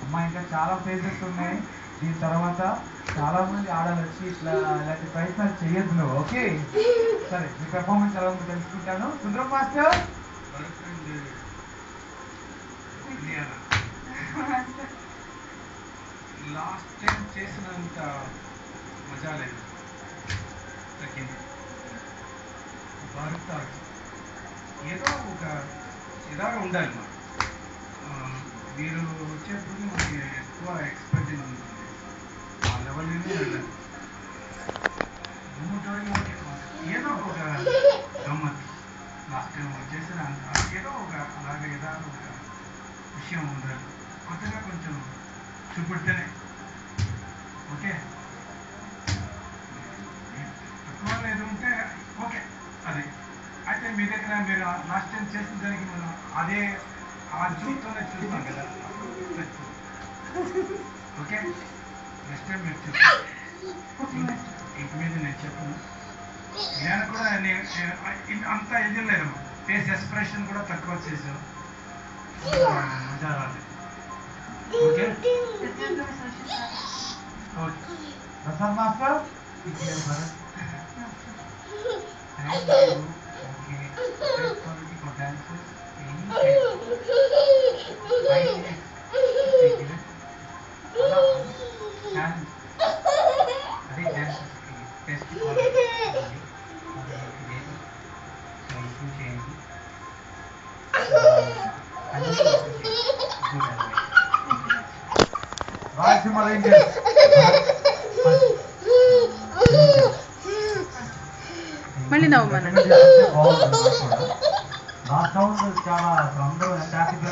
అమ్మా ఇంకా చాలా ఫేజెస్ ఉన్నాయి. దీని తర్వాత చాలా మంది ఆడాలి వచ్చి ఇట్లా ఇలాంటి ప్రయత్నాలు చేయొద్దు నువ్వు. ఓకే సరే, మీ పెర్ఫార్మెన్స్ ఎలా ఉందో తెలుసుకుంటాను. సుందరం మాస్టర్ లాస్ట్ టైం చేసినంత మజా లేదు, తగ్గింది. భారత్ ఏదో ఒక ఇలాగా ఉండాలి. మీరు వచ్చేప్పుడు మనకి ఎక్కువ ఎక్స్పెక్టేషన్ ఉంటుంది, ఆ లెవెల్ వెళ్ళాలి. ఏదో ఒక గమ్మత్ లాస్ట్ టైం చేసిన ఏదో ఒక అలాగే ఏదో ఒక విషయం ఉండాలి, కొత్తగా కొంచెం చూపెడితేనే. ఓకే, తక్కువ లేదు ఉంటే ఓకే. అది అయితే మీ దగ్గర మీరు లాస్ట్ టైం చేసిన దానికి మనం అదే ఆ చూపుతోనే చూస్తాం కదా. ఓకే, నెక్స్ట్ టైం మీరు చూస్తాను. ఇంటి మీద నేను చెప్పను. నేను కూడా అంత ఇది లేదు, ఫేస్ ఎక్స్ప్రెషన్ కూడా తక్కువ చేసావు, మజా రాలేదు. Okay okay Prasad master Bharat for dances any challenge. అదే డాన్సెస్ టెస్ట్ ఇంప్రూవ్ చేయండి. రాయలసీమ రేంజర్స్ మళ్ళీ నవ్వమని నా సౌండ్ చాలా అందరూ ట్రాఫిక్ లో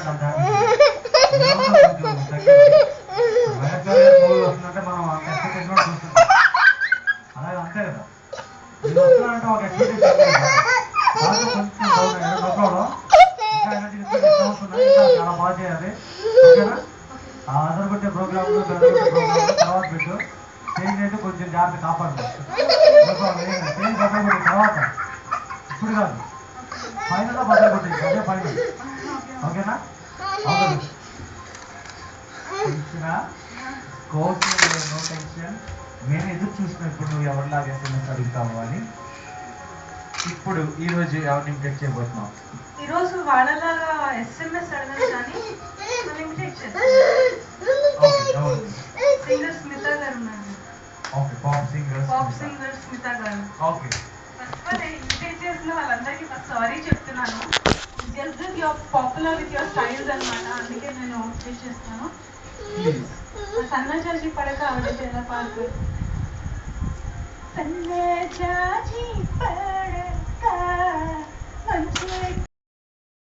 మూవీ వస్తుందంటే మనం ఎక్స్పెక్టేషన్ కూడా చూస్తుంటాం. అలాగే అంతే కదా, ఇది వస్తున్నారంటే ఒక ఎక్స్పెక్టేషన్ కొంచెం చాలా బాగా చేయాలి. ఓకేనా? ఆ అదరగొట్టే ప్రోగ్రాంలు తర్వాత పెట్టు. స్టేజ్ అయితే కొంచెం జాగ్రత్త కాపాడుతుంది. స్టేజ్ బట్టలు కొట్టిన తర్వాత, ఇప్పుడు కాదు, ఫైనల్లో బట్టలు కొట్టింది, అదే ఫైనల్. ఓకేనా? Tension no tension. నేను ఎదురు చూసినప్పుడు నువ్వు ఎవరిలాగా ఎస్ఎంఎస్ అడుగుతావు అని. ఇప్పుడు ఈరోజు ఎవరిని ఇమిటేట్ చేయబోతున్నావు? ఈరోజు వాళ్ళలాగా ఎస్ఎంఎస్ అడగను కానీ మనం ఇమిటేట్ చేస్తాం. సింగర్ స్మిత గారు ఉన్నారు. ఓకే, పాప్ సింగర్ స్మిత గారు. ఓకే, ఫస్ట్ ఆఫ్ ఆల్ నేను ఇమిటేట్ చేసిన వాళ్ళందరికీ ఫస్ట్ సారీ చెప్తున్నాను. Just that your popular with your styles అనమాట, అందుకే నేను ఇమిటేట్ చేస్తాను. సన్న జాజి పడక ఆవిడైతే ఎలా పాడుతారు? సన్న జాజి పడక మంచి